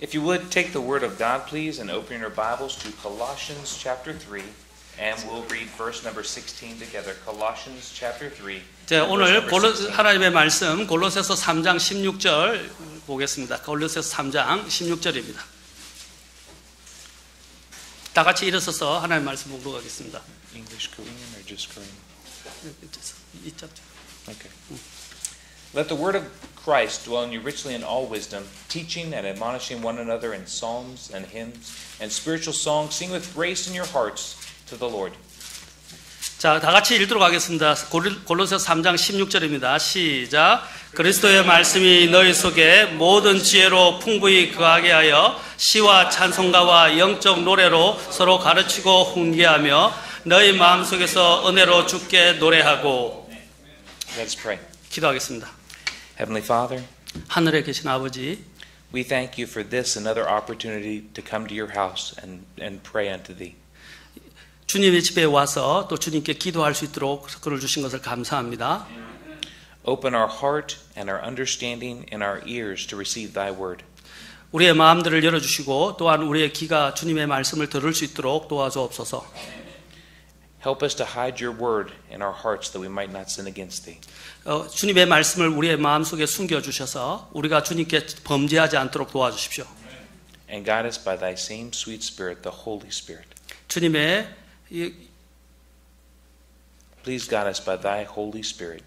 If you would take the word of God, please, and open your Bibles to Colossians chapter 3, and we'll read verse number 16 together. Colossians chapter 3. 자, 오늘 하나님의 말씀 골로새서 3장 16절 보겠습니다. 골로새서 3장 16절입니다. 다 같이 일어서서 하나님의 말씀 보도록 하겠습니다. English Korean or just Korean? Okay. Let the word of Christ dwell in you richly in all wisdom, teaching and admonishing one another in psalms and hymns and spiritual songs, sing with grace in your hearts to the Lord. 자, 다 같이 읽도록 하겠습니다. 골로새서 3장 16절입니다. 시작. 그리스도의 말씀이 너희 속에 모든 지혜로 풍부히 거하게 하여 시와 찬송가와 영적 노래로 서로 가르치고 훈계하며 너희 마음속에서 은혜로 주께 노래하고. Let's pray. 기도하겠습니다. Heavenly Father, 하늘에 계신 아버지, we thank you for this another opportunity to come to your house and pray unto thee. 주님의 집에 와서 또 주님께 기도할 수 있도록 그를 주신 것을 감사합니다. Open our heart and our understanding and our ears to receive thy word. 우리의 마음들을 열어주시고 또한 우리의 귀가 주님의 말씀을 들을 수 있도록 도와주옵소서. Help us to hide your word in our hearts that we might not sin against thee. 주님의 말씀을 우리의 마음속에 숨겨주셔서 우리가 주님께 범죄하지 않도록 도와주십시오. And guide us by thy same sweet Spirit, the Holy Spirit. 주님의 Please guide us by thy Holy Spirit.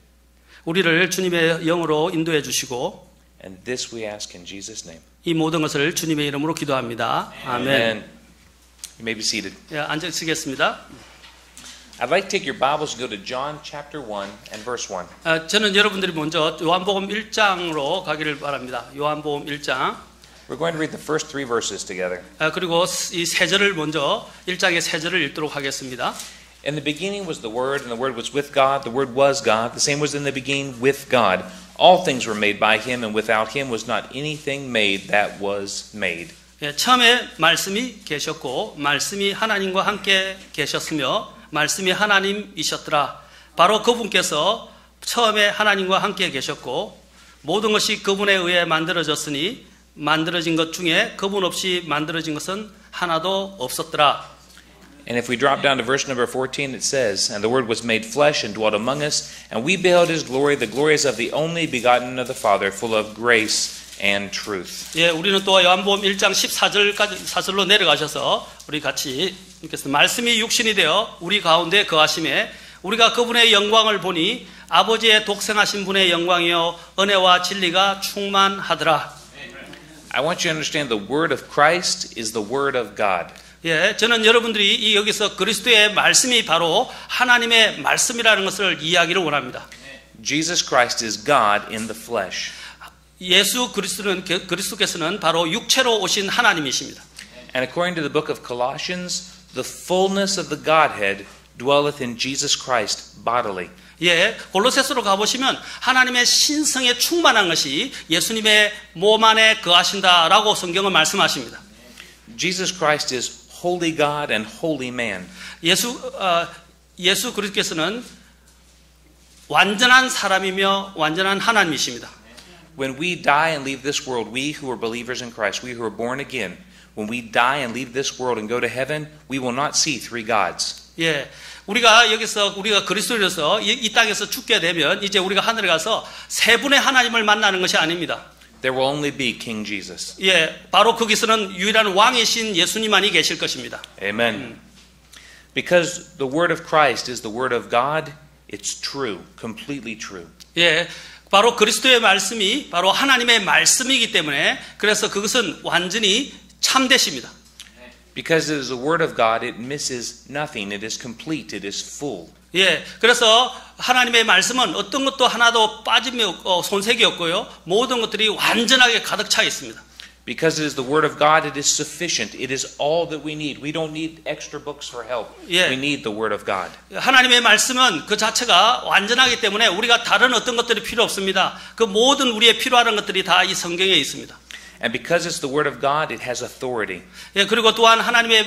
우리를 주님의 영으로 인도해 주시고 And this we ask in Jesus' name. 이 모든 것을 주님의 이름으로 기도합니다. 아멘. Amen. You may be seated. 예, 앉으시겠습니다. I'd like to take your Bibles and go to John chapter 1 and verse 1. 저는 여러분들이 먼저 요한복음 1장으로 가기를 바랍니다. 요한복음 1장. We're going to read the first three verses together. 그리고 이 세 절을 먼저 1장의 세 절을 읽도록 하겠습니다. In the beginning was the Word, and the Word was with God. The Word was God. The same was in the beginning with God. All things were made by Him, and without Him was not anything made that was made. 예, 처음에 말씀이 계셨고 말씀이 하나님과 함께 계셨으며 말씀이 하나님이셨더라. 바로 그분께서 처음에 하나님과 함께 계셨고 모든 것이 그분에 의해 만들어졌으니 만들어진 것 중에 그분 없이 만들어진 것은 하나도 없었더라. And if we drop down to verse number 14, it says, And the Word was made flesh and dwelt among us, and we beheld His glory, the glories of the only begotten of the Father, full of grace and truth. 예, 우리는 또 요한복음 1장 14절까지 사절로 내려가셔서 우리 같이 읽겠습니다. 말씀이 육신이 되어 우리 가운데 거하심에 우리가 그분의 영광을 보니 아버지의 독생하신 분의 영광이요 은혜와 진리가 충만하더라. I want you to understand the Word of Christ is the Word of God. 예, 저는 여러분들이 여기서 그리스도의 말씀이 바로 하나님의 말씀이라는 것을 이야기를 원합니다. Jesus Christ is God in the flesh. 예수 그리스도께서는 바로 육체로 오신 하나님이십니다. And according to the book of Colossians, the fullness of the Godhead dwelleth in Jesus Christ bodily. 예, 골로새서로 가보시면 하나님의 신성에 충만한 것이 예수님의 몸 안에 거하신다라고 성경은 말씀하십니다. Jesus Christ is holy God and holy man. 예수 그리스도께서는 완전한 사람이며 완전한 하나님이십니다. When we die and leave this world, we who are believers in Christ, we who are born again, when we die and leave this world and go to heaven, we will not see three gods. 예, 우리가 그리스도로서 이 땅에서 죽게 되면 이제 우리가 하늘에 가서 세 분의 하나님을 만나는 것이 아닙니다. There will only be King Jesus. 예, 바로 거기서는 유일한 왕이신 예수님만이 계실 것입니다. Amen. Because the word of Christ is the word of God, it's true, completely true. 예, 바로 그리스도의 말씀이 바로 하나님의 말씀이기 때문에 그래서 그것은 완전히 참되십니다. Because it is the word of God, it misses nothing. It is complete. It is full. 예, 그래서 하나님의 말씀은 어떤 것도 하나도 빠짐이 없고 손색이 없고요. 모든 것들이 완전하게 가득 차 있습니다. Because it is the word of God, it is sufficient. It is all that we need. We don't need extra books for help. 예. We need the word of God. 하나님의 말씀은 그 자체가 완전하기 때문에 우리가 다른 어떤 것들이 필요 없습니다. 그 모든 우리의 필요한 것들이 다 이 성경에 있습니다. And because it's the word of God, it has authority. 예, 그리고 또한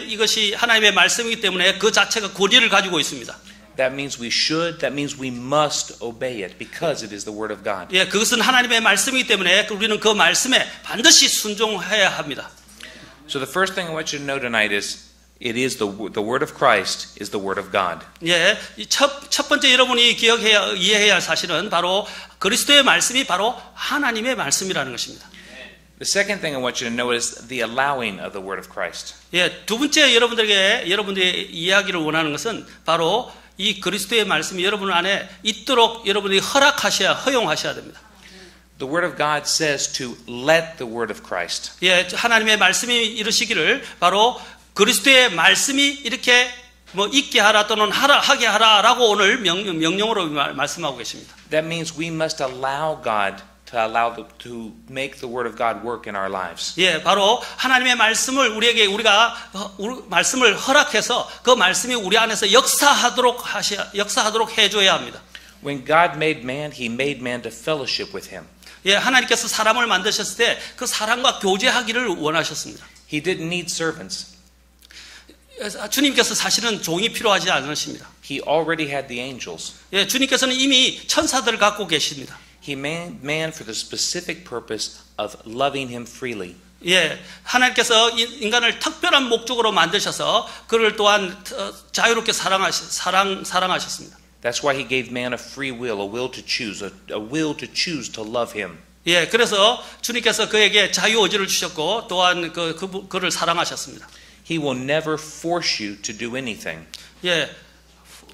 이것이 하나님의 말씀이기 때문에 그 자체가 권위를 가지고 있습니다. That means we should, that means we must obey it because it is the word of God. 예, 그것은 하나님의 말씀이기 때문에 우리는 그 말씀에 반드시 순종해야 합니다. So the first thing I want you to know tonight is it is the word of Christ is the word of God. 예, 첫 번째 여러분이 이해해야 할 사실은 바로 그리스도의 말씀이 바로 하나님의 말씀이라는 것입니다. The second thing I want you to know is the allowing of the word of Christ. 예, 두 번째 여러분들이 이해하기를 원하는 것은 바로 이 그리스도의 말씀이 여러분 안에 있도록 여러분이 허용하셔야 됩니다. The word of God says to let the word of Christ. 예, 하나님의 말씀이 이르시기를 바로 그리스도의 말씀이 이렇게 뭐 있게 하라 또는 하게 하라라고 오늘 명령으로 말씀하고 계십니다. That means we must allow God to make the word of God work in our lives. 예, 바로 하나님의 말씀을 우리가 말씀을 허락해서 그 말씀이 우리 안에서 역사하도록 해줘야 합니다. When God made man, He made man to fellowship with Him. 예, 하나님께서 사람을 만드셨을 때 그 사람과 교제하기를 원하셨습니다. He didn't need servants. 주님께서 사실은 종이 필요하지 않으십니다. He already had the angels. 예, 주님께서는 이미 천사들을 갖고 계십니다. He made man for the specific purpose of loving him freely. 예, 하나님께서 인간을 특별한 목적으로 만드셔서 그를 또한 자유롭게 사랑하셨습니다. That's why He gave man a free will, a will to choose, a will to choose to love Him. 예, 그래서 주님께서 그에게 자유 의지를 주셨고 또한 그를 사랑하셨습니다. He will never force you to do anything. 예.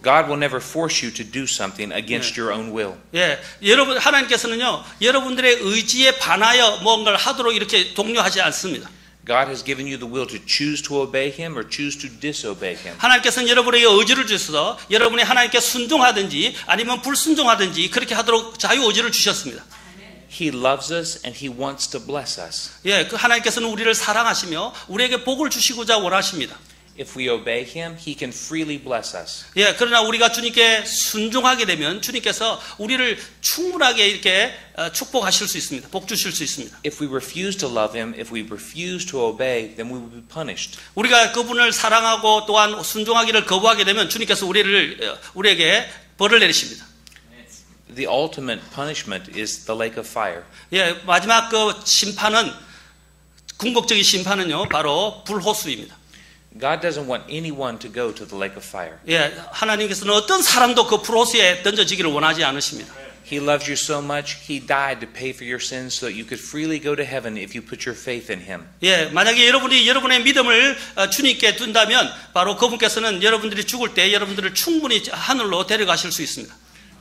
God will never force you to do something against your own will. 예, 여러분 하나님께서는요 여러분들의 의지에 반하여 뭔가를 하도록 이렇게 독려하지 않습니다. God has given you the will to choose to obey Him or choose to disobey Him. 하나님께서는 여러분에게 의지를 주셔서 여러분이 하나님께 순종하든지 아니면 불순종하든지 그렇게 하도록 자유 의지를 주셨습니다. He loves us and He wants to bless us. 예, 그 하나님께서는 우리를 사랑하시며 우리에게 복을 주시고자 원하십니다. If we obey Him, He can freely bless us. 예, 그러나 우리가 주님께 순종하게 되면 주님께서 우리를 충분하게 이렇게 축복하실 수 있습니다. 복 주실 수 있습니다. If we refuse to love Him, if we refuse to obey, then we will be punished. 우리가 그분을 사랑하고 또한 순종하기를 거부하게 되면 주님께서 우리에게 벌을 내리십니다. The ultimate punishment is the lake of fire. 예, 마지막 그 심판은 궁극적인 심판은요 바로 불호수입니다. God doesn't want anyone to go to the lake of fire. 예, 하나님께서는 어떤 사람도 그 불호수에 던져지기를 원하지 않으십니다. He loves you so much, He died to pay for your sins so that you could freely go to heaven if you put your faith in Him. 예, 만약에 여러분이 여러분의 믿음을 주님께 둔다면 바로 그분께서는 여러분들이 죽을 때 여러분들을 충분히 하늘로 데려가실 수 있습니다.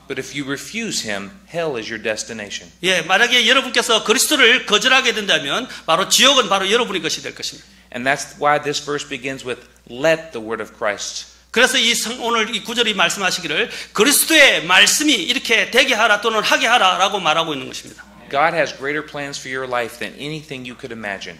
But if you refuse Him, hell is your destination. 예, 만약에 여러분께서 그리스도를 거절하게 된다면 바로 지옥은 바로 여러분의 것이 될 것입니다. And that's why this verse begins with let the word of Christ. 그래서 오늘 이 구절이 말씀하시기를 그리스도의 말씀이 이렇게 되게 하라 또는 하게 하라라고 말하고 있는 것입니다. God has greater plans for your life than anything you could imagine.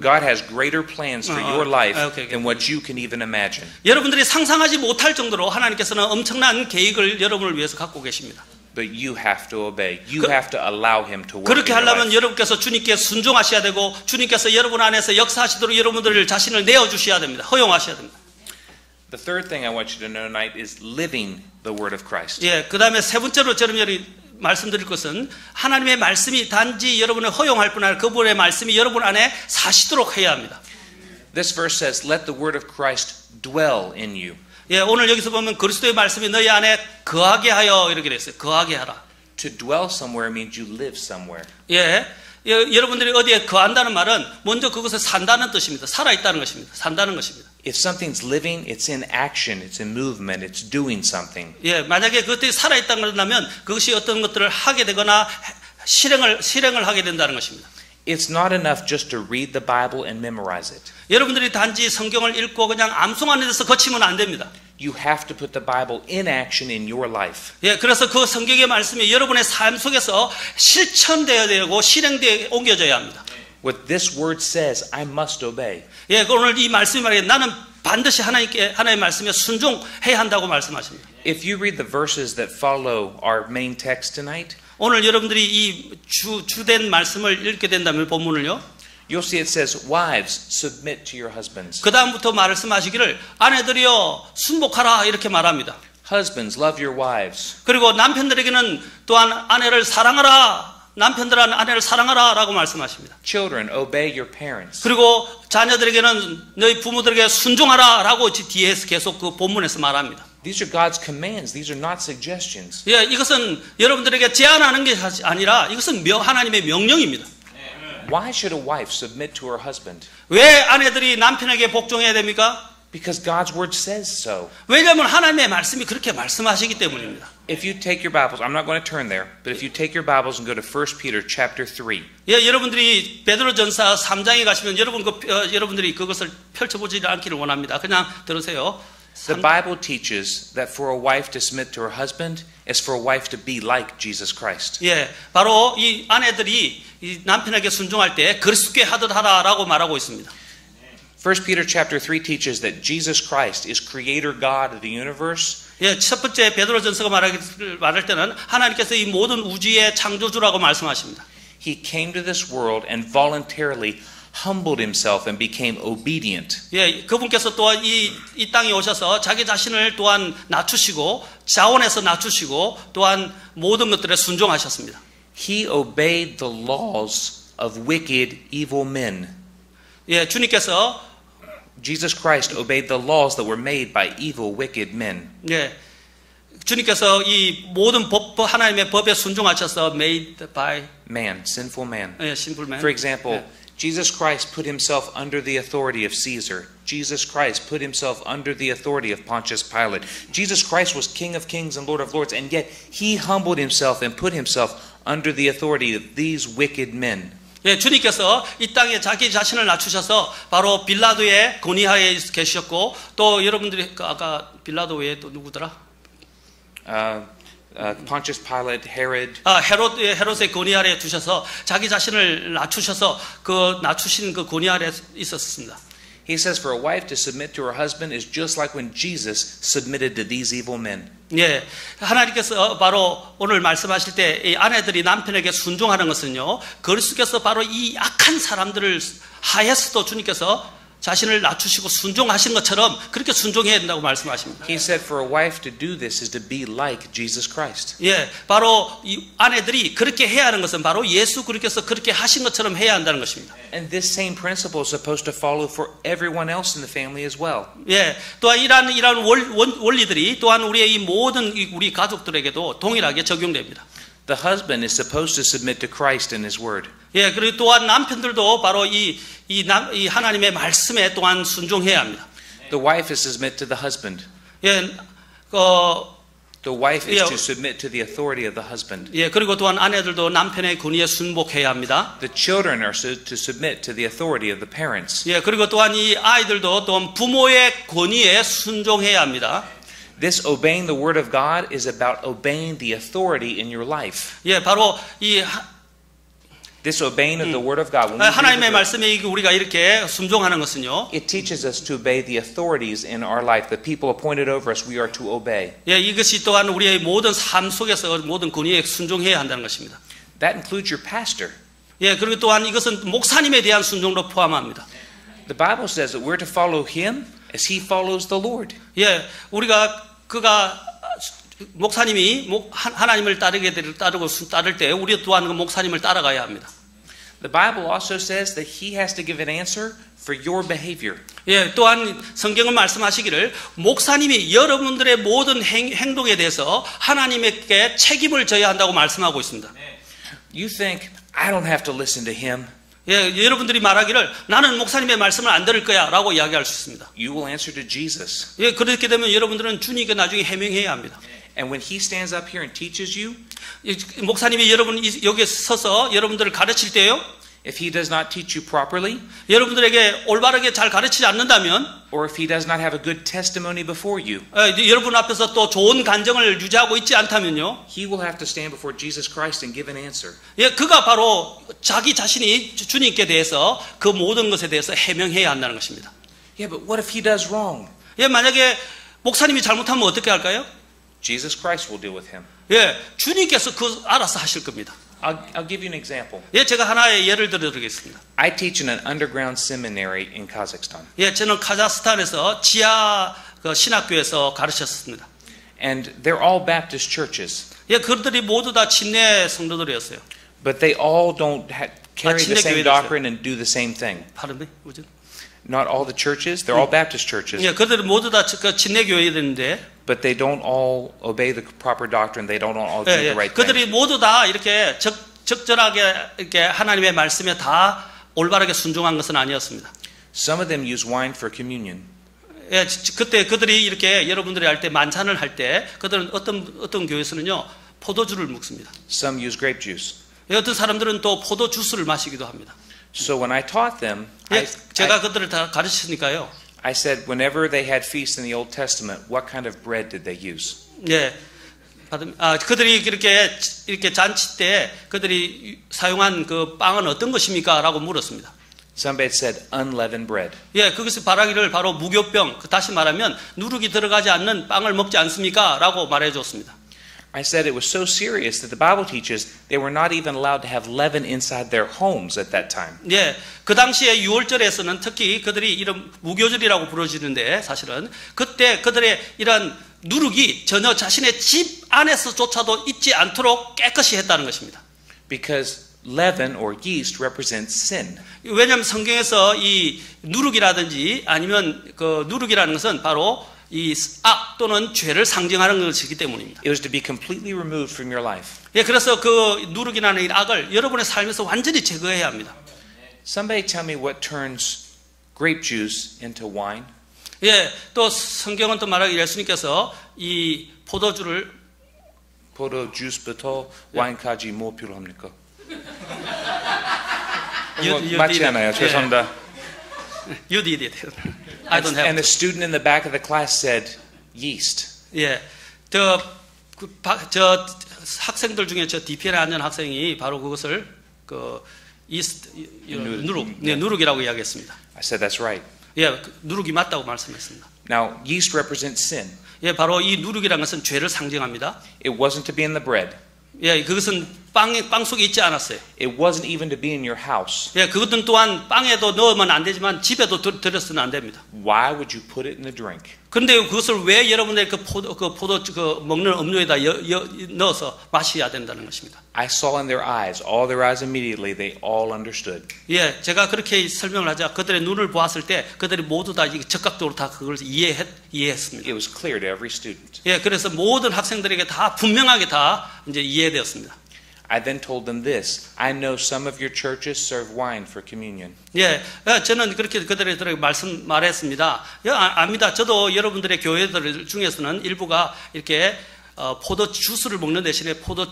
God has greater plans for your life than what you can even imagine. 여러분들이 상상하지 못할 정도로 하나님께서는 엄청난 계획을 여러분을 위해서 갖고 계십니다. But you have to obey. You have to allow Him to work. 그렇게 in your 하려면 life. 여러분께서 주님께 순종하셔야 되고 주님께서 여러분 안에서 역사하시도록 여러분들 자신을 내어주셔야 됩니다. 허용하셔야 됩니다. The third thing I want you to know tonight is living the word of Christ. 예, 그 다음에 세 번째로 여러분이 말씀드릴 것은 하나님의 말씀이 단지 여러분을 허용할 뿐 아니라 그분의 말씀이 여러분 안에 사시도록 해야 합니다. This verse says, let the word of Christ dwell in you. 예, 오늘 여기서 보면 그리스도의 말씀이 너희 안에 거하게 하여 이렇게 됐어요. 거하게 하라. To dwell somewhere means you live somewhere. 예, 여러분들이 어디에 거한다는 말은 먼저 그것에 산다는 뜻입니다. 살아있다는 것입니다. 산다는 것입니다. If something's living, it's in action, it's in movement, it's doing something. 예, 만약에 그것들이 살아있다는 것이라면 그것이 어떤 것들을 하게 되거나 실행을 하게 된다는 것입니다. It's not enough just to read the Bible and memorize it. 여러분들이 단지 성경을 읽고 그냥 암송하는 데서 그치면 안 됩니다. You have to put the Bible in action in your life. 예, 그래서 그 성경의 말씀이 여러분의 삶 속에서 실천되어야 되고 실행되어 옮겨져야 합니다. What this word says, I must obey. 예, 오늘 이 말씀이 말이에요. 나는 반드시 하나님의 말씀에 순종해야 한다고 말씀하십니다. If you read the verses that follow our main text tonight, 오늘 여러분들이 이 주된 말씀을 읽게 된다면 본문을요. you'll see it says, wives, submit to your husbands. 그 다음부터 말씀하시기를 아내들이여 순복하라 이렇게 말합니다. Husbands, love your wives. 그리고 남편들에게는 또한 아내를 사랑하라 남편들은 아내를 사랑하라라고 말씀하십니다. Children, obey your parents. 그리고 자녀들에게는 너희 부모들에게 순종하라라고 뒤에서 계속 그 본문에서 말합니다. These are God's commands. These are not suggestions. 예, 이것은 여러분들에게 제안하는 게 아니라 이것은 하나님의 명령입니다. Why should a wife submit to her husband? 왜 아내들이 남편에게 복종해야 됩니까? Because God's word says so. 왜냐하면 하나님의 말씀이 그렇게 말씀하시기 때문입니다. If you take your Bibles, I'm not going to turn there, but if you take your Bibles and go to 1 Peter chapter 3. 예, 여러분들이 베드로전서 3장에 가시면 여러분들이 그것을 펼쳐보지 않기를 원합니다. 그냥 들으세요. The Bible teaches that for a wife to submit to her husband is for a wife to be like Jesus Christ. 예, 바로 이 아내들이 이 남편에게 순종할 때 그리스도께 하듯 하라라고 말하고 있습니다. 1 Peter chapter 3 teaches that Jesus Christ is creator God of the universe. 예, 첫 번째 베드로전서가 말할 때는 하나님께서 이 모든 우주의 창조주라고 말씀하십니다. He came to this world and voluntarily humbled himself and became obedient. 예, 그분께서 또한 이 땅에 오셔서 자기 자신을 또한 낮추시고 자원에서 낮추시고 또한 모든 것들에 순종하셨습니다. He obeyed the laws of wicked, evil men. 예, 주님께서 Jesus Christ obeyed the laws that were made by evil, wicked men. 예, 주님께서 이 모든 하나님의 법에 순종하셔서 made by Man, sinful man. 예, sinful man. For example, 예. Jesus Christ put himself under the authority of Caesar. Jesus Christ put himself under the authority of Pontius Pilate. Jesus Christ was King of kings and Lord of lords, and yet he humbled himself and put himself under the authority of these wicked men. 예, 주님께서 이 땅에 자기 자신을 낮추셔서 바로 빌라도의 권위하에 계셨고 또 여러분들이 아까 빌라도 외에 또 누구더라? Pontius Pilate, Herod. 헤롯의 권위 아래 두셔서 자기 자신을 낮추셔서 그 낮추신 그 권위 아래 있었습니다. He says for a wife to submit to her husband is just like when Jesus submitted to these evil men. 예, 하나님께서 바로 오늘 말씀하실 때 이 아내들이 남편에게 순종하는 것은요, 그리스도께서 바로 이 악한 사람들을 하에서도 주님께서 자신을 낮추시고 순종하신 것처럼 그렇게 순종해야 된다고 말씀하십니다. He said for a wife to do this is to be like Jesus Christ. 예, 바로 이 아내들이 그렇게 해야 하는 것은 바로 예수 그리스도께서 그렇게 하신 것처럼 해야 한다는 것입니다. And this same principle is supposed to follow for everyone else in the family as well. 예, 또한 이러한 원리들이 또한 우리의 이 모든 우리 가족들에게도 동일하게 적용됩니다. The husband is supposed to submit to Christ and His Word. 예, 그리고 또한 남편들도 바로 이 하나님의 말씀에 또한 순종해야 합니다. The wife is to submit to the husband. 예, The wife is to submit to the authority of the husband. 예, 그리고 또한 아내들도 남편의 권위에 순복해야 합니다. The children are to submit to the authority of the parents. 예, 그리고 또한 이 아이들도 또한 부모의 권위에 순종해야 합니다. This obeying the word of God is about obeying the authority in your life. 예, 바로 이 This obeying of the word of God. When we read 하나님의 the word, 말씀에 우리가 이렇게 순종하는 것은요. it teaches us to obey the authorities in our life. The people appointed over us, we are to obey. 예, 이것이 또한 우리의 모든 삶 속에서 모든 권위에 순종해야 한다는 것입니다. That includes your pastor. 예, 그리고 또한 이것은 목사님에 대한 순종도 포함합니다. The Bible says that we're to follow him as he follows the Lord. 예, 그가 목사님이 하나님을 따를 때 우리 또한 그 목사님을 따라가야 합니다. The Bible also says that he has to give an answer for your behavior. 예, 또한 성경은 말씀하시기를 목사님이 여러분들의 모든 행동에 대해서 하나님께 책임을 져야 한다고 말씀하고 있습니다. You think, I don't have to listen to him. 예, 여러분들이 말하기를 나는 목사님의 말씀을 안 들을 거야 라고 이야기할 수 있습니다. You will answer to Jesus. 예, 그렇게 되면 여러분들은 주님께 나중에 해명해야 합니다. And when he stands up here and teaches you, 목사님이 여러분 여기에 서서 여러분들을 가르칠 때요, if he does not teach you properly, 여러분들에게 올바르게 잘 가르치지 않는다면, or if he does not have a good testimony before you, 여러분 앞에서 또 좋은 간증을 유지하고 있지 않다면요, he will have to stand before Jesus Christ and give an answer. 예, 그가 바로 자기 자신이 주님께 대해서 그 모든 것에 대해서 해명해야 한다는 것입니다. Yeah, but what if he does wrong? 예, 만약에 목사님이 잘못하면 어떻게 할까요? Jesus Christ will deal with him. 예, 주님께서 알아서 하실 겁니다. I'll give you an example. 예, 제가 하나의 예를 들어드리겠습니다. I teach in an underground seminary in Kazakhstan. 예, 저는 카자흐스탄에서 지하 신학교에서 가르쳤습니다. And they're all Baptist churches. 예, 그들이 모두 다 침례 성도들이었어요. But they all don't carry the same 진례교회도 doctrine and do the same thing. 발음이 뭐죠? Not all the churches, they're all Baptist churches, 예, 그들은 모두 다 진례교회들인데, but they don't all obey the proper doctrine. They don't all do the right thing. 그들이 모두 다 이렇게 적절하게 이렇게 하나님의 말씀에 다 올바르게 순종한 것은 아니었습니다. Some of them use wine for communion. 예, 그때 그들이 이렇게 여러분들이 할 때 만찬을 할 때 그들은 어떤 교회에서는요 포도주를 먹습니다. Some use grape juice. 예, 어떤 사람들은 또 포도 주스를 마시기도 합니다. So when I taught them, 예, 제가 그들을 다 가르치니까요. I said whenever they had feasts in the Old Testament, what kind of bread did they use? 예, 그들이 이렇게 잔치 때 그들이 사용한 그 빵은 어떤 것입니까?라고 물었습니다. Somebody said unleavened bread. 예, 그것을 말하기를 바로 무교병, 다시 말하면 누룩이 들어가지 않는 빵을 먹지 않습니까?라고 말해줬습니다. I said it was so serious that the Bible teaches they were not even allowed to have leaven inside their homes at that time. 예, 그 당시에 유월절에서는 특히 그들이 이런 무교절이라고 부르지는데 사실은 그때 그들의 이런 누룩이 전혀 자신의 집 안에서조차도 있지 않도록 깨끗이 했다는 것입니다. Because leaven or yeast represents sin. 왜냐하면 성경에서 이 누룩이라든지 아니면 그 누룩이라는 것은 바로 이 악 또는 죄를 상징하는 것이기 때문입니다. It was to be completely removed from your life. 예, 그래서 그 누룩이라는 이 악을 여러분의 삶에서 완전히 제거해야 합니다. Somebody tell me what turns grape juice into wine? 예, 또 성경은 또 말하기 예수님께서 이 포도주를 포도 주스부터 와인까지 뭐 필요합니까? 맞지 않아요. 죄송합니다. You did it. I don't have. And the student in the back of the class said yeast. 예, 저 학생들 중에 저 DPN에 앉은 학생이 바로 그것을 그 이스트 누룩이라고 이야기했습니다. I said that's right. 예, 누룩이 맞다고 말씀했습니다. Now yeast represents sin. 예, 바로 이 누룩이라는 것은 죄를 상징합니다. It wasn't to be in the bread. 예, 그것은 빵 속에 있지 않았어요. It wasn't even to be in your house. 예, 그것은 또한 빵에도 넣으면 안 되지만 집에도 들였으면 안 됩니다. Why would you put it in the drink? 그런데 그것을 왜 여러분들이 그 포도 먹는 음료에다 넣어서 마셔야 된다는 것입니다. I saw in their eyes, all their eyes immediately, they all understood. 예, 제가 그렇게 설명을 하자 그들의 눈을 보았을 때 그들이 모두 다 적극적으로 다 그걸 이해했습니다. It was clear to every student. 예, 그래서 모든 학생들에게 다 분명하게 다 이제 이해되었습니다. I then told them this. I know some of your churches serve wine for communion. 예, 저는 그렇게 그들에게 말했습니다. 압니다. 저도 여러분들의 교회들 중에서는 일부가 이렇게 포도 주스를 먹는 대신에 포도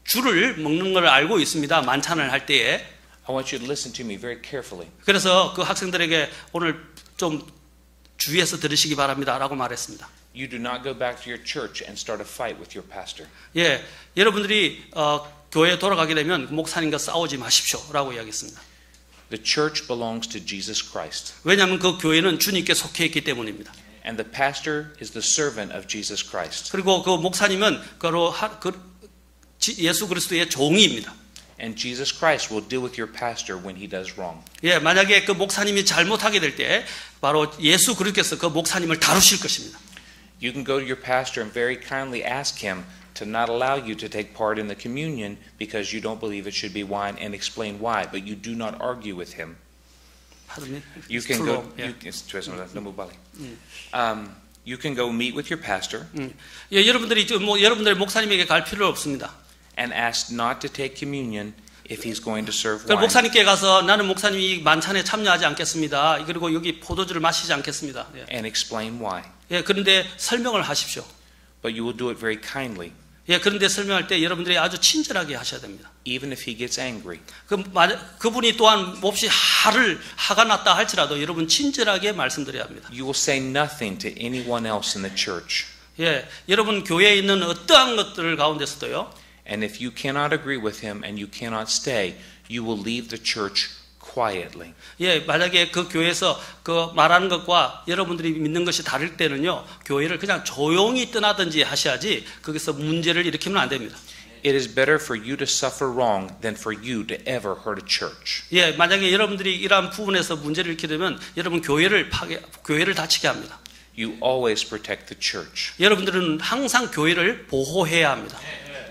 주를 먹는 걸 알고 있습니다. 만찬을 할 때에. I want you to listen to me very carefully. 그래서 그 학생들에게 오늘 좀 주의해서 들으시기 바랍니다라고 말했습니다. You do not go back to your church and start a fight with your pastor. 예, 여러분들이 교회에 돌아가게 되면 목사님과 싸우지 마십시오라고 이야기했습니다. The church belongs to Jesus Christ. 왜냐하면 그 교회는 주님께 속해 있기 때문입니다. And the pastor is the servant of Jesus Christ. 그리고 그 목사님은 예수 그리스도의 종이입니다. And Jesus Christ will deal with your pastor when he does wrong. 예, 만약에 그 목사님이 잘못하게 될 때 바로 예수 그리스도께서 그 목사님을 다루실 것입니다. You can go to your pastor and very kindly ask him to not allow you to take part in the communion because you don't believe it should be wine and explain why, but you do not argue with him. You can go. You can go meet with your pastor. 예, 여러분들의 목사님에게 갈 필요 없습니다. And ask not to take communion if he's going to serve 그 wine. 목사님께 가서 나는 목사님이 만찬에 참여하지 않겠습니다. 그리고 여기 포도주를 마시지 않겠습니다. 예. And explain why. 예, 그런데 설명을 하십시오. But you will do it very kindly. 예, 그런데 설명할 때 여러분들이 아주 친절하게 하셔야 됩니다. Even if he gets angry. 그분이 또한 몹시 화가 났다 할지라도 여러분 친절하게 말씀드려야 합니다. You will say nothing to anyone else in the church. 예, 여러분 교회에 있는 어떠한 것들 가운데서도요. And if you cannot agree with him and you cannot stay, you will leave the church quietly. 예, 만약에 그 교회에서 그 말하는 것과 여러분들이 믿는 것이 다를 때는요, 교회를 그냥 조용히 떠나든지 하셔야지 거기서 문제를 일으키면 안 됩니다. It is better for you to suffer wrong than for you to ever hurt a church. 예, 만약에 여러분들이 이러한 부분에서 문제를 일으키게 되면 여러분 교회를 다치게 합니다. You always protect the church. 여러분들은 항상 교회를 보호해야 합니다.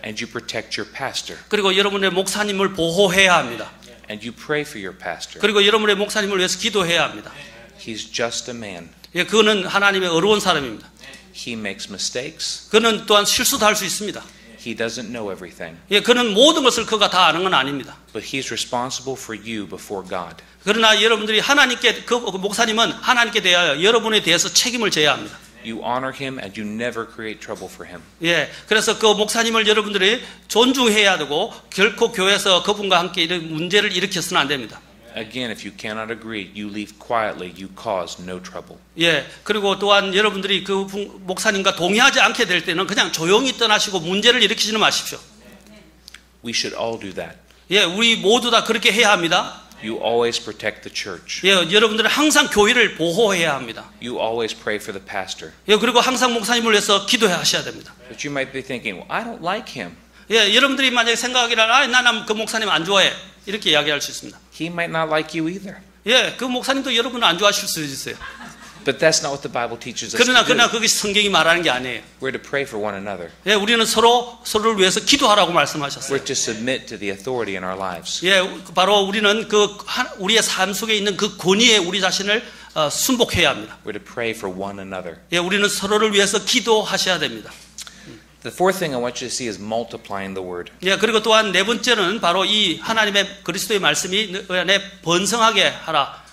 And you protect your pastor. 그리고 여러분의 목사님을 보호해야 합니다. And you pray for your pastor. 그리고 여러분의 목사님을 위해서 기도해야 합니다. He's just a man. 예, 그는 하나님의 어려운 사람입니다. He makes mistakes. 그는 또한 실수도 할 수 있습니다. He doesn't know everything. 예, 그는 모든 것을 그가 다 아는 건 아닙니다. But he's responsible for you before God. 그러나 여러분들이 하나님께 그 목사님은 하나님께 대하여 여러분에 대해서 책임을 져야 합니다. You honor him and you never create trouble for him. 예, 그래서 그 목사님을 여러분들이 존중해야 되고 결코 교회에서 그분과 함께 이런 문제를 일으켜서는 안 됩니다. Again, if you cannot agree, you leave quietly. You cause no trouble. 예, 그리고 또한 여러분들이 그 목사님과 동의하지 않게 될 때는 그냥 조용히 떠나시고 문제를 일으키지는 마십시오. We should all do that. 예, 우리 모두 다 그렇게 해야 합니다. You always protect the church. 예, 여러분들은 항상 교회를 보호해야 합니다. You always pray for the pastor. 예, 그리고 항상 목사님을 위해서 기도하셔야 됩니다. But you might be thinking, well, I don't like him. 예, 여러분들이 만약에 생각하기를 나는 그 목사님 안 좋아해 이렇게 이야기할 수 있습니다. He might not like you either. 예, 그 목사님도 여러분을 안 좋아하실 수 있어요. But that's not what the Bible teaches us 그러나 to do. 그게 성경이 말하는 게 아니에요. We're to pray for one another. 예, 우리는 서로를 위해서 기도하라고 말씀하셨어요. We're to submit to the authority in our lives. 예, 바로 우리는 우리의 삶 속에 있는 그 권위에 우리 자신을 순복해야 합니다. We're to pray for one another. 예, 우리는 서로를 위해서 기도하셔야 됩니다. The fourth thing I want you to see is multiplying the word. 예, 그리고 또한 네 번째는 바로 이 하나님의 그리스도의 말씀이 너 안에 번성하게 하라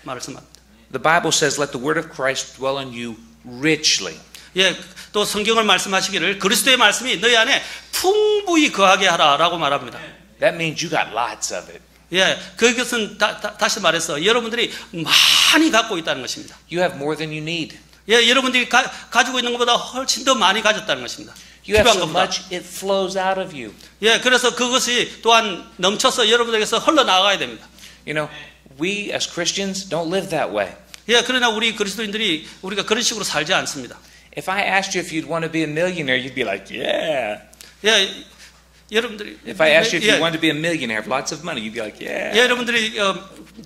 말씀합니다. The Bible says, "Let the word of Christ dwell in you richly." 예, 또 성경을 말씀하시기를 그리스도의 말씀이 너희 안에 풍부히 거하게 하라라고 말합니다. That means you got lots of it. 예, 그것은 다시 말해서 여러분들이 많이 갖고 있다는 것입니다. You have more than you need. 예, 여러분들이 가지고 있는 것보다 훨씬 더 많이 가졌다는 것입니다. You have 필요한 so 것보다. much, it flows out of you. 예, 그래서 그것이 또한 넘쳐서 여러분들에게서 흘러나가야 됩니다. You know, we as Christians don't live that way. 예, 그러나 우리 그리스도인들이 우리가 그런 식으로 살지 않습니다. If I asked you if you'd want to be a millionaire, you'd be like, yeah. 예, 여러분들이 If I asked you if you wanted to be a millionaire, have lots of money, you'd be like, yeah. 예, 여러분들이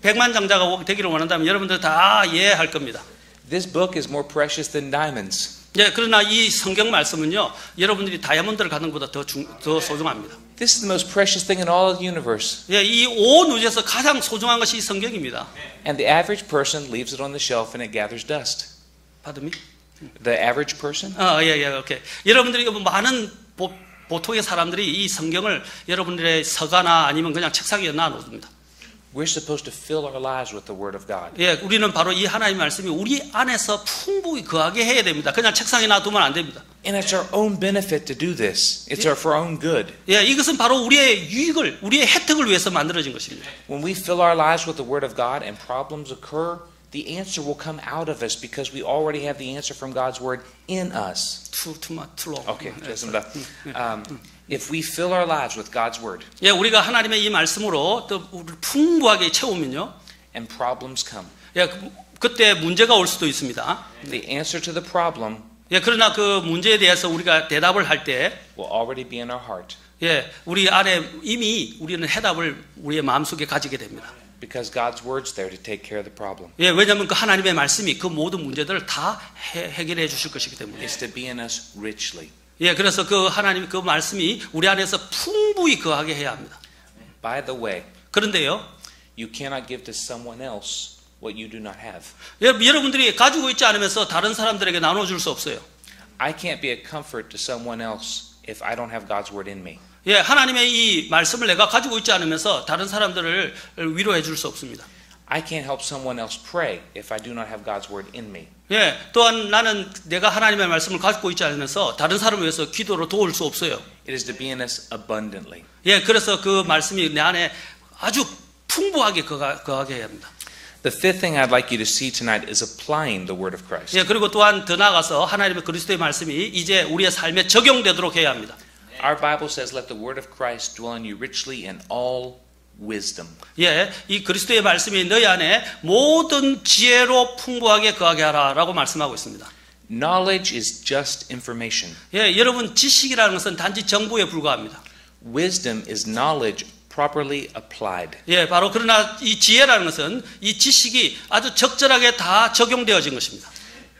백만장자가 되기를 원한다면 여러분들 다 예 할 겁니다. This book is more precious than diamonds. 예, 그러나 이 성경 말씀은요, 여러분들이 다이아몬드를 갖는 것보다 더 소중합니다. This is the most precious thing in all of the universe. 예, 이 온 우주에서 가장 소중한 것이 이 성경입니다. And the average person leaves it on the shelf and it gathers dust. Pardon me? The average person? 예, 오케이. 여러분들이 많은 보통의 사람들이 이 성경을 여러분들의 서가나 아니면 그냥 책상에 놔놓습니다. We're supposed to fill our lives with the Word of God. 예, 우리는 바로 이 하나님의 말씀이 우리 안에서 풍부히 거하게 해야 됩니다. 그냥 책상에 놔두면 안 됩니다. And it's our own benefit to do this. It's for our own good. 예, 이것은 바로 우리의 유익을, 우리의 혜택을 위해서 만들어진 것입니다. When we fill our lives with the Word of God and problems occur, the answer will come out of us because we already have the answer from God's Word in us. Too long. Okay, 좋습니다. If we fill our lives with God's Word, 예, 우리가 하나님의 이 말씀으로 또 우리를 풍부하게 채우면요, and problems come, 예, 그때 문제가 올 수도 있습니다. the answer to the problem 예, 그러나 그 문제에 대해서 우리가 대답을 할 때, will already be in our heart. 예, 우리 안에 이미 우리는 해답을 우리의 마음속에 가지게 됩니다. Because God's Word's there to take care of the problem. 예, 왜냐하면 그 하나님의 말씀이 그 모든 문제들을 다 해결해 주실 것이기 때문에. It's to be in us richly. 예, 그래서 그 하나님 그 말씀이 우리 안에서 풍부히 거하게 해야 합니다. By the way, 그런데요, you cannot give to someone else what you do not have. 여러분들이 가지고 있지 않으면서 다른 사람들에게 나눠줄 수 없어요. I can't be a comfort to someone else if I don't have God's Word in me. 예, 하나님의 이 말씀을 내가 가지고 있지 않으면서 다른 사람들을 위로해 줄 수 없습니다. I can't help someone else pray if I do not have God's Word in me. 예, 또한 나는 내가 하나님의 말씀을 가지고 있지 않으면서 다른 사람을 위해서 기도로 도울 수 없어요. It is to be in us abundantly. 예, 그래서 그 말씀이 내 안에 아주 풍부하게 거하게 해야 합니다. The fifth thing I'd like you to see tonight is applying the Word of Christ. 예, 그리고 또한 더 나아가서 하나님의 그리스도의 말씀이 이제 우리의 삶에 적용되도록 해야 합니다. Our Bible says, "Let the Word of Christ dwell in you richly in all wisdom." 예, 이 그리스도의 말씀이 너희 안에 모든 지혜로 풍부하게 거하게 하라라고 말씀하고 있습니다. Knowledge is just information. 예, 여러분 지식이라는 것은 단지 정보에 불과합니다. Wisdom is knowledge properly applied. 예, 바로 그러나 이 지혜라는 것은 이 지식이 아주 적절하게 다 적용되어진 것입니다.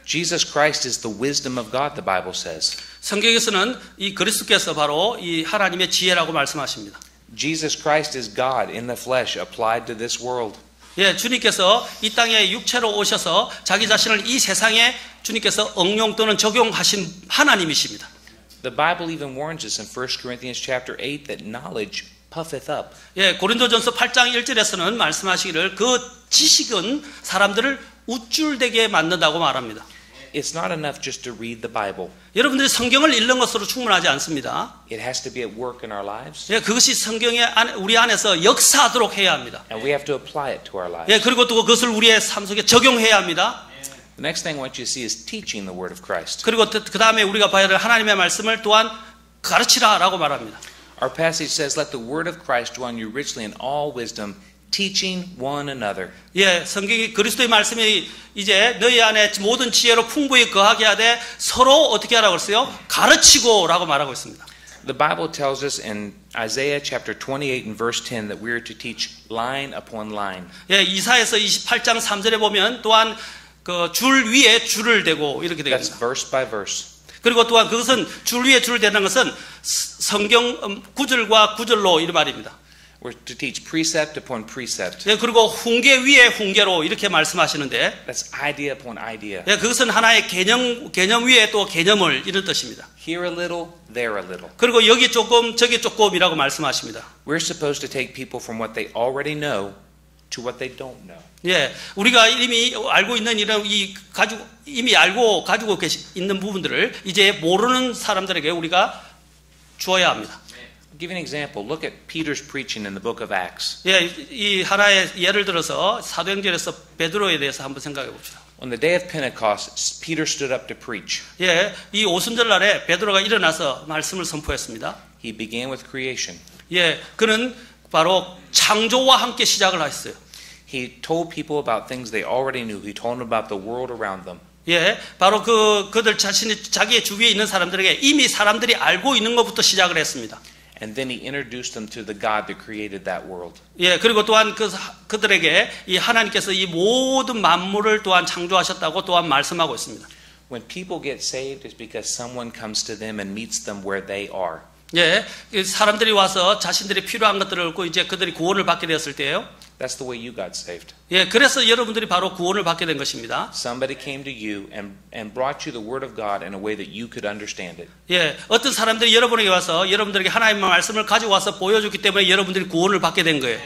Jesus Christ is the wisdom of God, the Bible says. 성경에서는 이 그리스도께서 바로 이 하나님의 지혜라고 말씀하십니다. Jesus Christ is God in the flesh applied to this world. 예, 주님께서 이 땅에 육체로 오셔서 자기 자신을 이 세상에 주님께서 응용 또는 적용하신 하나님이십니다. The Bible even warns us in 1 Corinthians chapter 8 that knowledge puffeth up. 예, 고린도전서 8장 1절에서는 말씀하시기를 그 지식은 사람들을 우쭐대게 만든다고 말합니다. It's not enough just to read the Bible. 여러분들이 성경을 읽는 것으로 충분하지 않습니다. It has to be at work in our lives. 예, 그것이 성경의 우리 안에서 역사하도록 해야 합니다. And we have to apply it to our lives. 예, 그리고 또 그것을 우리의 삶 속에 적용해야 합니다. The next thing I want you to see is teaching the Word of Christ. 그리고 그 다음에 우리가 봐야 할 하나님의 말씀을 또한 가르치라라고 말합니다. Our passage says, "Let the word of Christ dwell in you richly in all wisdom, teaching one another." 예, 성경이 그리스도의 말씀이 이제 너희 안에 모든 지혜로 풍부히 거하게 하되 서로 어떻게 하라고 했어요? 가르치고라고 말하고 있습니다. The Bible tells us in Isaiah chapter 28 and verse 10 that we are to teach line upon line. 예, 이사야서 28장 3절에 보면 또한 그 줄 위에 줄을 대고 이렇게 That's 되겠습니다. verse by verse. 그리고 또한 그것은 줄 위에 줄을 대는 것은 성경 구절과 구절로 이 말입니다. We're to teach precept upon precept. 예, 그리고 훈계 위에 훈계로 이렇게 말씀하시는데, That's idea upon idea. 예, 그것은 하나의 개념 위에 또 개념을 이런 뜻입니다. Here a little, there a little. 그리고 여기 조금, 저기 조금이라고 말씀하십니다. We're supposed to take people from what they already know to what they don't know. 예, 우리가 이미 알고 있는 이런 이미 알고 가지고 있는 부분들을 이제 모르는 사람들에게 우리가 주어야 합니다. I'll give you an example. Look at Peter's preaching in the book of Acts. 예, 이 하나의 예를 들어서 사도행전에서 베드로에 대해서 한번 생각해 봅시다. On the day of Pentecost, Peter stood up to preach. 예, 이 오순절 날에 베드로가 일어나서 말씀을 선포했습니다. He began with creation. 예, 그는 바로 창조와 함께 시작을 했어요. He told people about things they already knew. He told them about the world around them. 예, 바로 그들 자신이 자기의 주위에 있는 사람들에게 이미 사람들이 알고 있는 것부터 시작을 했습니다. And then he introduced them to the God that created that world. 예, 그리고 또한 그들에게 이 하나님께서 이 모든 만물을 또한 창조하셨다고 또한 말씀하고 있습니다. When people get saved, it's because someone comes to them and meets them where they are. 예, 사람들이 와서 자신들이 필요한 것들을 얻고 이제 그들이 구원을 받게 되었을 때예요. That's the way you got saved. 예, 그래서 여러분들이 바로 구원을 받게 된 것입니다. Somebody came to you and brought you the Word of God in a way that you could understand it. 예, 어떤 사람들이 여러분에게 와서 여러분들에게 하나님의 말씀을 가지고 와서 보여줬기 때문에 여러분들이 구원을 받게 된 거예요.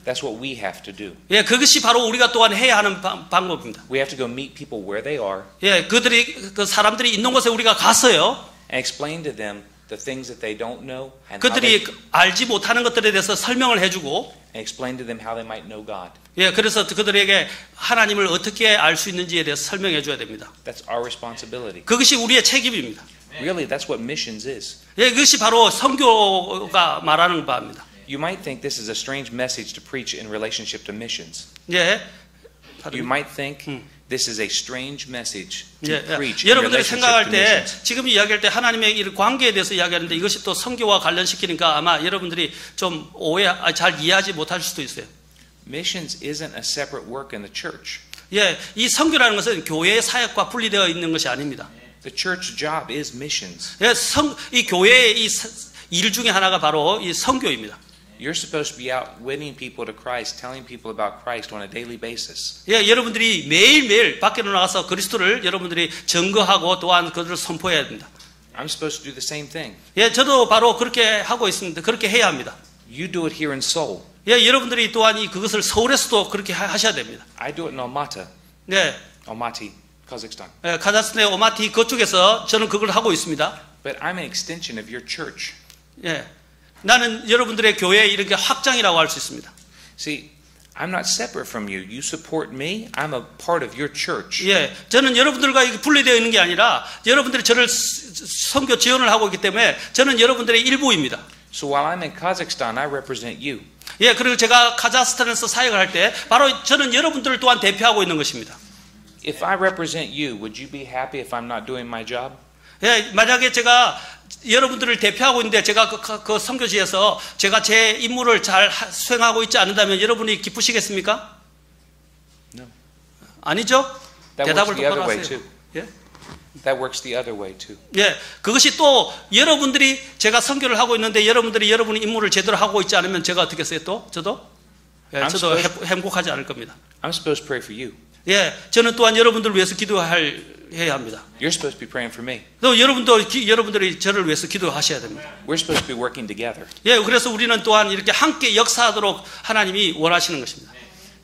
That's what we have to do. 예, 그것이 바로 우리가 또한 해야 하는 방법입니다. We have to go meet people where they are 예, 그 사람들이 있는 곳에 우리가 가서요. and explain to them the things that they don't know and 그들이 알지 못하는 것들에 대해서 설명을 해주고, explain to them how they might know God. 예, 그래서 그들에게 하나님을 어떻게 알 수 있는지에 대해서 설명해 줘야 됩니다. That's our responsibility. 그것이 우리의 책임입니다. Really, that's what missions is. 예, 그것이 바로 선교가 말하는 바입니다. You might think this is a strange message to preach in relationship to missions. 예, You might think this is a strange message to 예, preach in 여러분들이 relationship 생각할 to 때 missions. 지금 이야기할 때 하나님의 이 관계에 대해서 이야기하는데 이것이 또 선교와 관련시키니까 아마 여러분들이 좀 잘 이해하지 못할 수도 있어요. Missions isn't a separate work in the church. 예, 이 선교라는 것은 교회의 사역과 분리되어 있는 것이 아닙니다. The church job is missions. 예, 이 교회의 일 중에 하나가 바로 이 선교입니다. You're supposed to be out winning people to Christ, telling people about Christ on a daily basis. 예, 여러분들이 매일매일 밖으로 나가서 그리스도를 여러분들이 증거하고 또한 그들을 선포해야 됩니다. I'm supposed to do the same thing. 예, 저도 바로 그렇게 하고 있습니다. 그렇게 해야 합니다. You do it here in Seoul. 예, 여러분들이 또한 그것을 서울에서도 그렇게 하셔야 됩니다. I do it in Almaty, 네, Kazakhstan. 예, 카자흐스탄의 오마티 그쪽에서 저는 그걸 하고 있습니다. But I'm an extension of your church. 예, 나는 여러분들의 교회의 이렇게 확장이라고 할 수 있습니다. See, I'm not separate from you. You support me. I'm a part of your church. 예, 저는 여러분들과 분리되어 있는 게 아니라 여러분들이 저를 선교 지원을 하고 있기 때문에 저는 여러분들의 일부입니다. So while I'm in Kazakhstan, I represent you. 예, 그리고 제가 카자흐스탄에서 사역을 할 때 바로 저는 여러분들을 또한 대표하고 있는 것입니다. If I represent you, would you be happy if I'm not doing my job? 예, 만약에 제가 여러분들을 대표하고 있는데 제가 그 선교지에서 제가 제 임무를 잘 수행하고 있지 않는다면 여러분이 기쁘시겠습니까? No. 아니죠? That 대답을 works the other 똑바로 way 하세요. too. 예? That works the other way too. 예, 그것이 또 여러분들이 제가 선교를 하고 있는데 여러분들이 여러분의 임무를 제대로 하고 있지 않으면 제가 어떻게 했어요? 또 저도 예, 저도 행복하지 않을 겁니다. I'm supposed to pray for you. 예, 저는 또한 여러분들을 위해서 해야 합니다. You're supposed to be praying for me. 또 여러분들이 저를 위해서 기도하셔야 됩니다. We're supposed to be working together. 예, 그래서 우리는 또한 이렇게 함께 역사하도록 하나님이 원하시는 것입니다.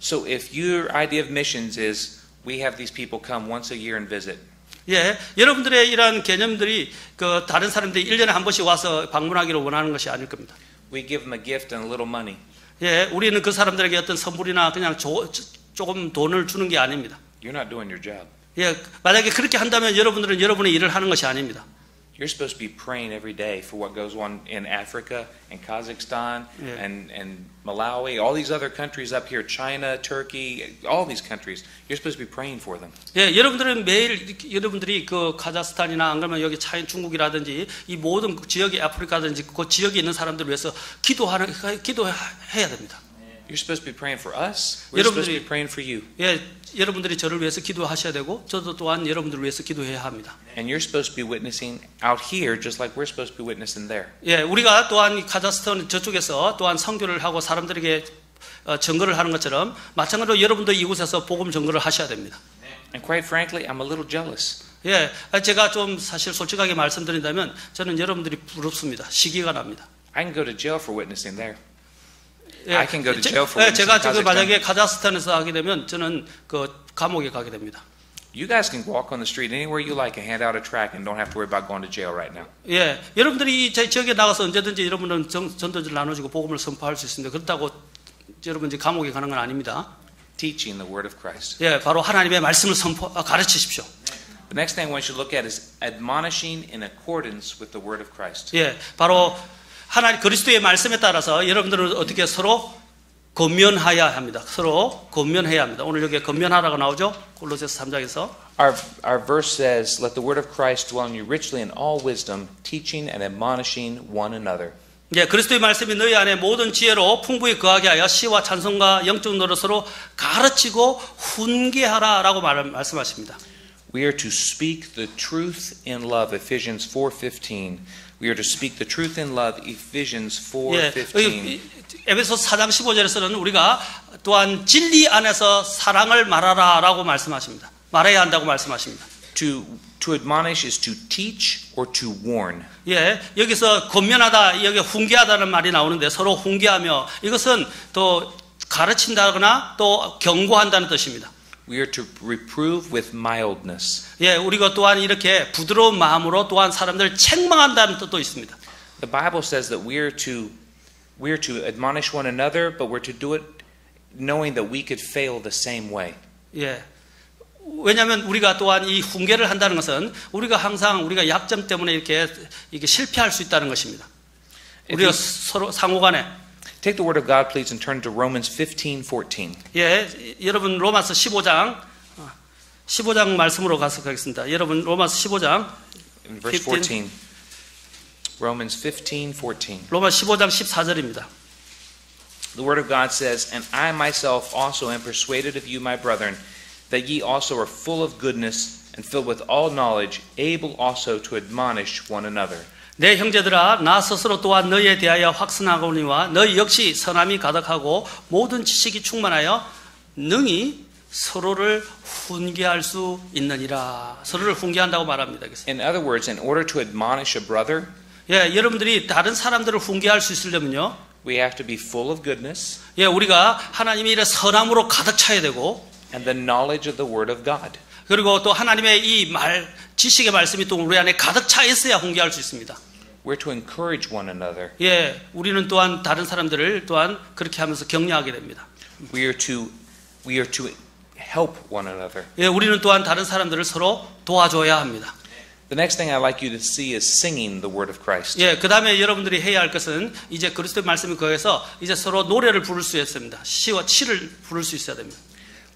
So if your idea of missions is we have these people come once a year and visit. 예, 여러분들의 이러한 개념들이 그 다른 사람들이 1년에 한 번씩 와서 방문하기를 원하는 것이 아닐 겁니다. We give them a gift and a little money. 예, 우리는 그 사람들에게 어떤 선물이나 그냥 조금 돈을 주는 게 아닙니다. You're not doing your job. 예, 만약에 그렇게 한다면 여러분들은 여러분의 일을 하는 것이 아닙니다. You're supposed to be praying every day for what goes on in Africa and Kazakhstan and Malawi, all these other countries up here, China, Turkey, all these countries. You're supposed to be praying for them. 예, 여러분들은 매일 여러분들이 그 카자흐스탄이나 안 그러면 여기 차인 중국이라든지 이 모든 지역의 아프리카든지 그 지역에 있는 사람들을 위해서 기도해야 됩니다. You're supposed to be praying for us. We're supposed to be praying for you. 예, 여러분들이 저를 위해서 기도하셔야 되고 저도 또한 여러분들을 위해서 기도해야 합니다. And you're supposed to be witnessing out here just like we're supposed to be witnessing there. 예, 우리가 또한 카자흐스탄 저쪽에서 또한 선교를 하고 사람들에게 증거를 하는 것처럼 마찬가지로 여러분도 이곳에서 복음 증거를 하셔야 됩니다. And quite frankly, I'm a little jealous. 예, 제가 좀 사실 솔직하게 말씀드린다면 저는 여러분들이 부럽습니다. 시기가 납니다. I can go to jail for witnessing there. 예, I can go to jail for witnessing 제가 지금 Kazakhstan. 만약에 카자흐스탄에서 하게 되면 저는 그 감옥에 가게 됩니다. You guys can walk on the street anywhere you like and hand out a tract and don't have to worry about going to jail right now. 예, 여러분들이 제 지역에 나가서 언제든지 여러분은 전도지를 나눠주고 복음을 선포할 수 있습니다. 그렇다고 여러분 이제 감옥에 가는 건 아닙니다. Teaching the word of Christ. 예, 바로 하나님의 말씀을 가르치십시오. The next thing I want you to look at is admonishing in accordance with the word of Christ. 예, 바로 하나님 그리스도의 말씀에 따라서 여러분들은 어떻게 서로 권면해야 합니다. 서로 권면해야 합니다. 오늘 여기 권면하라고 나오죠? 골로새서 3장에서. Our verse says, "Let the word of Christ dwell in you richly in all wisdom, teaching and admonishing one another." 예, 그리스도의 말씀이 너희 안에 모든 지혜로 풍부히 거하게 하여 시와 찬송과 영적 노릇 서로 가르치고 훈계하라라고 말씀하십니다. We are to speak the truth in love, Ephesians 4:15. We are to speak the truth in love, Ephesians 4:15. 에베소서 4장 15절에서는 우리가 또한 진리 안에서 사랑을 말하라라고 말씀하십니다. 말해야 한다고 말씀하십니다. To admonish is to teach or to warn. 예, 여기서 권면하다, 여기 훈계하다는 말이 나오는데 서로 훈계하며 이것은 또 가르친다거나 또 경고한다는 뜻입니다. We are to reprove with mildness. 예, 우리가 또한 이렇게 부드러운 마음으로 또한 사람들을 책망한다는 뜻도 있습니다. The Bible says that we are to admonish one another, but we're to do it knowing that we could fail the same way. 예. 왜냐하면 우리가 또한 이 훈계를 한다는 것은 우리가 항상 우리가 약점 때문에 이렇게 실패할 수 있다는 것입니다. 우리가 서로 상호간에 Take the word of God, please, and turn to Romans 15:14. 예, 여러분 로마서 15장 말씀으로 가서 가겠습니다. 여러분 로마서 15장 In verse 14. Romans 15:14. 로마서 15장 14절입니다. The word of God says, "And I myself also am persuaded of you, my brethren, that ye also are full of goodness and filled with all knowledge, able also to admonish one another." 내 형제들아 나 스스로 또한 너희에 대하여 확신하거니와 너희 역시 선함이 가득하고 모든 지식이 충만하여 능히 서로를 훈계할 수 있느니라. 서로를 훈계한다고 말합니다. In other words, in order to admonish a brother, 예, 여러분들이 다른 사람들을 훈계할 수 있으려면요, we have to be full of goodness, 예, 우리가 하나님의 이런 선함으로 가득 차야 되고, and the knowledge of the word of God. 그리고 또 하나님의 이 지식의 말씀이 또 우리 안에 가득 차 있어야 훈계할 수 있습니다. We're to encourage one another. 예, 우리는 또한 다른 사람들을 또한 그렇게 하면서 격려하게 됩니다. We are to help one another. 예, 우리는 또한 다른 사람들을 서로 도와줘야 합니다. The next thing I'd like you to see is singing the word of Christ. 예, 그 다음에 여러분들이 해야 할 것은 이제 그리스도의 말씀이 거기서 이제 서로 노래를 부를 수 있습니다. 시와 치를 부를 수 있어야 됩니다.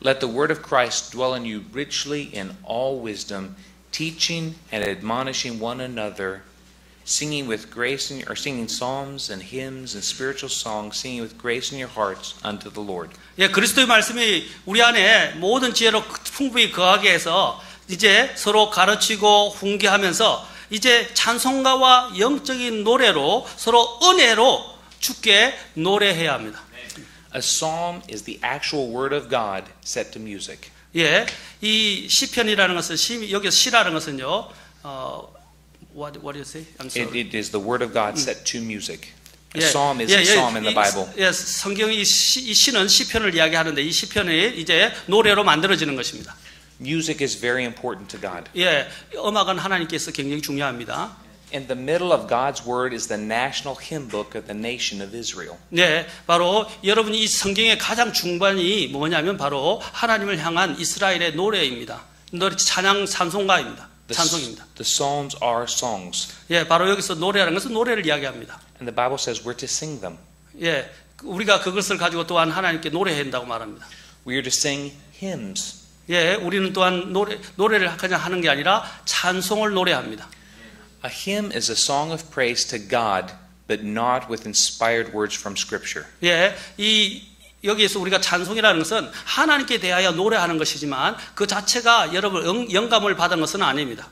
Let the word of Christ dwell in you richly in all wisdom, teaching and admonishing one another, singing with grace or singing psalms and hymns and spiritual songs, singing with grace in your hearts unto the Lord. 예, 그리스도의 말씀이 우리 안에 모든 지혜로 풍부히 거하게 해서 이제 서로 가르치고 훈계하면서 이제 찬송가와 영적인 노래로 서로 은혜로 주께 노래해야 합니다. A psalm is the actual word of God set to music. 예, 이 시편이라는 것은 여기서 시라는 것은요. What do you say? I'm sorry. It is the word of God set to music. A psalm is a psalm in the Bible. 예, 성경이 이 시는 시편을 이야기하는데 이 시편이 이제 노래로 만들어지는 것입니다. Music is very important to God. 예, 음악은 하나님께서 굉장히 중요합니다. In the middle of God's word is the national hymn book of the nation of Israel. 네, 바로 여러분 이 성경의 가장 중반이 뭐냐면 바로 하나님을 향한 이스라엘의 노래입니다. 노래 찬양 찬송가입니다. 찬송입니다. The psalms are songs. 예, 바로 여기서 노래라는 것은 노래를 이야기합니다. And the Bible says we're to sing them. 예, 우리가 그것을 가지고 또한 하나님께 노래해야 한다고 말합니다. We are to sing hymns. 예, 우리는 또한 노래를 그냥 하는 게 아니라 찬송을 노래합니다. A hymn is a song of praise to God, but not with inspired words from Scripture. 예, 여기에서 우리가 찬송이라는 것은 하나님께 대하여 노래하는 것이지만 그 자체가 여러분 영감을 받은 것은 아닙니다.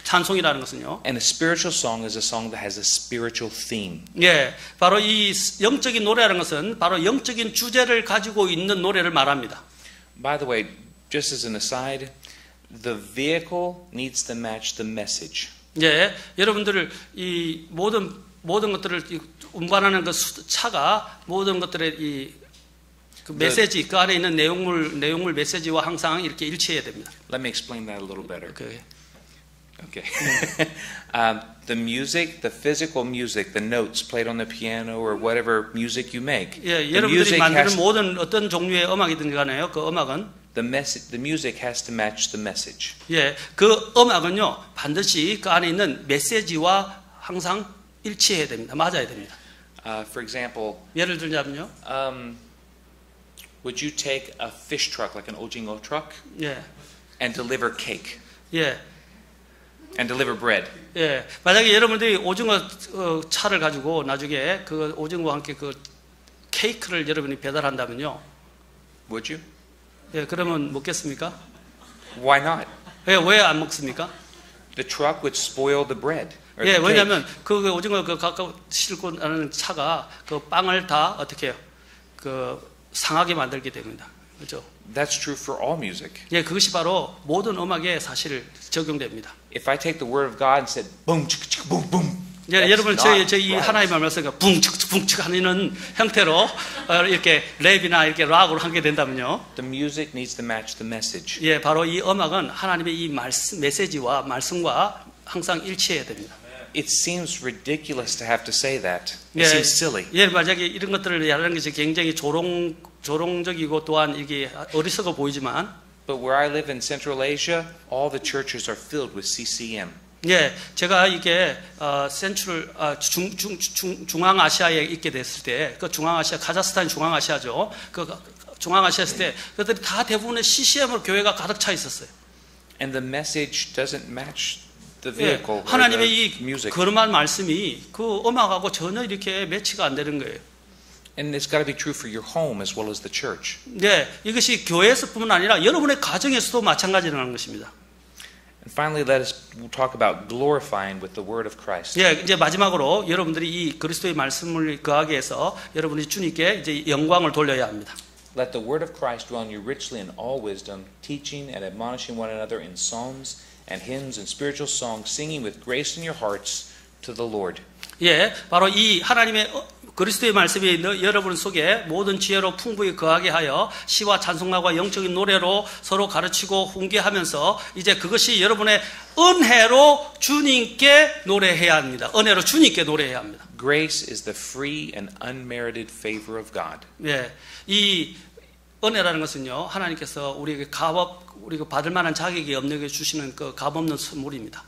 찬송이라는 것은요. And a spiritual song is a song that has a spiritual theme. 예, 바로 이 영적인 노래라는 것은 바로 영적인 주제를 가지고 있는 노래를 말합니다. By the way, just as an aside, the vehicle needs to match the message. 예, 여러분들 이 모든 것들을 운반하는 그 차가 모든 것들의 그 메시지 그 안에 있는 내용물 메시지와 항상 이렇게 일치해야 됩니다. Let me explain that a little better. Okay. The music, the physical music, the notes played on the piano or whatever music you make. 예, the 여러분들이 music 만드는 has, 모든 어떤 종류의 음악이든 간에요. 그 음악은 the music has to match the message. 예, 그 음악은요 반드시 그 안에 있는 메시지와 항상 일치해야 됩니다. 맞아야 됩니다. For example, 예를 들자면요. would you take a fish truck like an ojingo truck 예, and deliver cake 예, and deliver bread? 예. 만약에 여러분들이 오징어 차를 가지고 나중에 그 오징어와 함께 그 케이크를 여러분이 배달한다면요. Would you? 예, 그러면 먹겠습니까? Why not? 예, 왜 안 먹습니까? The truck would spoil the bread. Or 예, the cake. 왜냐하면 그 오징어 그 가까워 싣고 나는 차가 그 빵을 다 어떻게 해요? 그 상하게 만들게 됩니다. 그렇죠? That's true for all music. 예, 그것이 바로 모든 음악에 사실 적용됩니다. If I take the word of God and said boom chicka chicka boom boom. 예, 여러분 저희 right. 하나님의 말씀을 붕치붕치 하는 형태로 이렇게 랩이나 이렇게 락으로 하게 된다면요. The music needs to match the message. 예, 바로 이 음악은 하나님의 이 말씀 메시지와 말씀과 항상 일치해야 됩니다. It seems ridiculous to have to say that. It 예, seems silly. 예, 만약에 이런 것들을 하는 것이 굉장히 조롱적이고 또한 이게 어리석어 보이지만, But where I live in Central Asia, all the churches are filled with CCM. 예, 제가 이게 중앙아시아에 있게 됐을 때, 그 중앙아시아 카자흐스탄 중앙아시아죠. 그 중앙아시아 있을 때 그들이 다 대부분의 CCM으로 교회가 가득 차 있었어요. And the message doesn't match the 예, vehicle or 하나님의 the 이 music. 거룩한 말씀이 그 음악하고 전혀 이렇게 매치가 안 되는 거예요. And it's got to be true for your home as well as the church. 네, 이것이 교회에서뿐만 아니라 여러분의 가정에서도 마찬가지라는 것입니다. And finally, let us talk about glorifying with the word of Christ. 예, 이제 마지막으로 여러분들이 이 그리스도의 말씀을 거하게 해서 여러분이 주님께 이제 영광을 돌려야 합니다. Let the word of Christ dwell in you richly in all wisdom, teaching and admonishing one another in psalms and hymns and spiritual songs, singing with grace in your hearts to the Lord. 예, 바로 이 하나님의 그리스도의 말씀이 여러분 속에 모든 지혜로 풍부히 거하게 하여 시와 찬송가와 영적인 노래로 서로 가르치고 훈계하면서 이제 그것이 여러분의 은혜로 주님께 노래해야 합니다. 은혜로 주님께 노래해야 합니다. Grace is the free and unmerited favor of God. 예, 이 은혜라는 것은요, 하나님께서 우리에게 우리가 받을 만한 자격이 없는 게 주시는 그 값없는 선물입니다.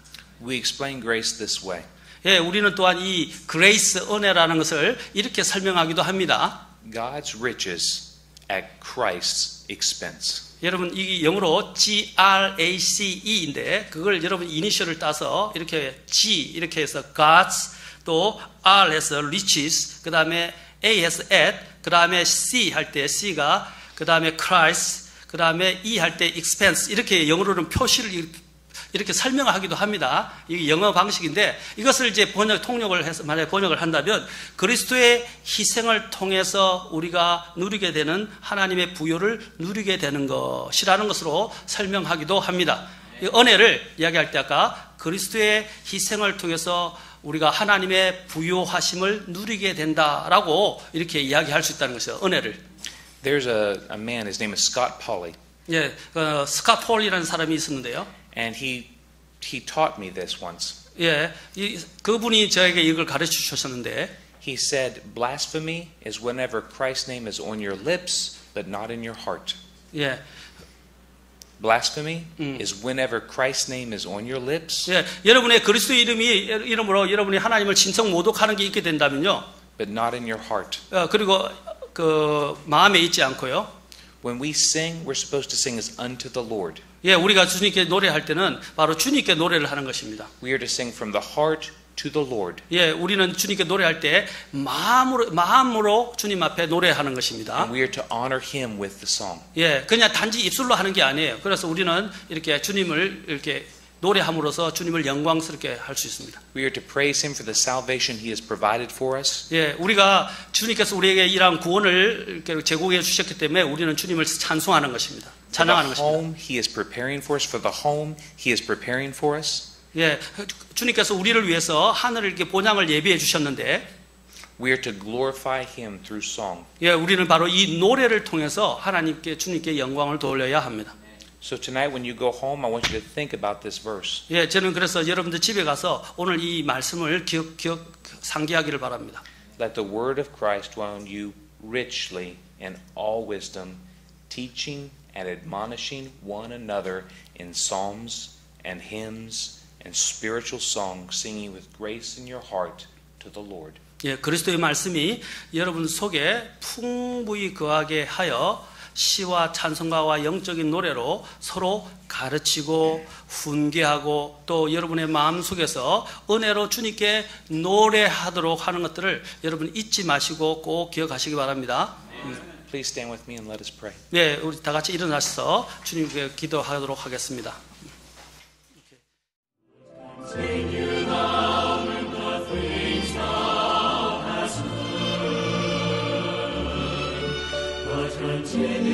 We explain grace this way. 예, 우리는 또한 이 그레이스 은혜라는 것을 이렇게 설명하기도 합니다. God's riches at Christ's expense. 여러분 이 영어로 GRACE인데 그걸 여러분 이니셜을 따서 이렇게 G 이렇게 해서 God's 또 R 해서 riches 그 다음에 A 해서 at 그 다음에 C 할 때 C가 그 다음에 Christ 그 다음에 이해할 때 expense, 이렇게 영어로는 표시를 이렇게 설명하기도 합니다. 이게 영어 방식인데 이것을 이제 통역을 해서 만약에 번역을 한다면 그리스도의 희생을 통해서 우리가 누리게 되는 하나님의 부요를 누리게 되는 것이라는 것으로 설명하기도 합니다. 이 은혜를 이야기할 때 아까 그리스도의 희생을 통해서 우리가 하나님의 부요하심을 누리게 된다라고 이렇게 이야기할 수 있다는 것이죠. 은혜를. There's a man, his name is Scott Pauley. 예, 스캇 폴이라는 사람이 있었는데요. And he taught me this once. 예, 그분이 저에게 이걸 가르쳐 주셨는데, He said, blasphemy is whenever Christ's name is on your lips, but not in your heart. 예, Blasphemy is whenever Christ's name is on your lips, 예, 여러분의 그리스도 이름으로 여러분이 하나님을 진정 모독하는 게 있게 된다면요, but not in your heart. 그리고 그 마음에 있지 않고요. When we sing, we're supposed to sing as unto the Lord. 예, 우리가 주님께 노래할 때는 바로 주님께 노래를 하는 것입니다. We are to sing from the heart to the Lord. 예, 우리는 주님께 노래할 때 마음으로 주님 앞에 노래하는 것입니다. And we are to honor Him with the song. 예, 그냥 단지 입술로 하는 게 아니에요. 그래서 우리는 이렇게 주님을 이렇게 노래함으로써 주님을 영광스럽게 할 수 있습니다. We are to praise Him for the salvation He has provided for us. 예, 우리가 주님께서 우리에게 이러한 구원을 이렇게 제공해 주셨기 때문에 우리는 주님을 찬송하는 것입니다. For 찬양하는 the 것입니다. home He is preparing for us, for the home He is preparing for us. 예, 주님께서 우리를 위해서 하늘을 이렇게 본향을 예비해 주셨는데, We are to glorify Him through song. 예, 우리는 바로 이 노래를 통해서 하나님께 주님께 영광을 돌려야 합니다. So tonight when you go home, I want you to think about this verse. 예, 저는 그래서 여러분들 집에 가서 오늘 이 말씀을 상기하기를 바랍니다. Let the word of Christ dwell in you richly in all wisdom, teaching and admonishing one another in psalms and hymns and spiritual songs, singing with grace in your heart to the Lord. 예, 그리스도의 말씀이 여러분 속에 풍부히 거하게 하여 시와 찬송가와 영적인 노래로 서로 가르치고 훈계하고 또 여러분의 마음속에서 은혜로 주님께 노래하도록 하는 것들을 여러분 잊지 마시고 꼭 기억하시기 바랍니다. Please stand with me and let us pray. 네, 우리 다 같이 일어나서 주님께 기도하도록 하겠습니다. Continue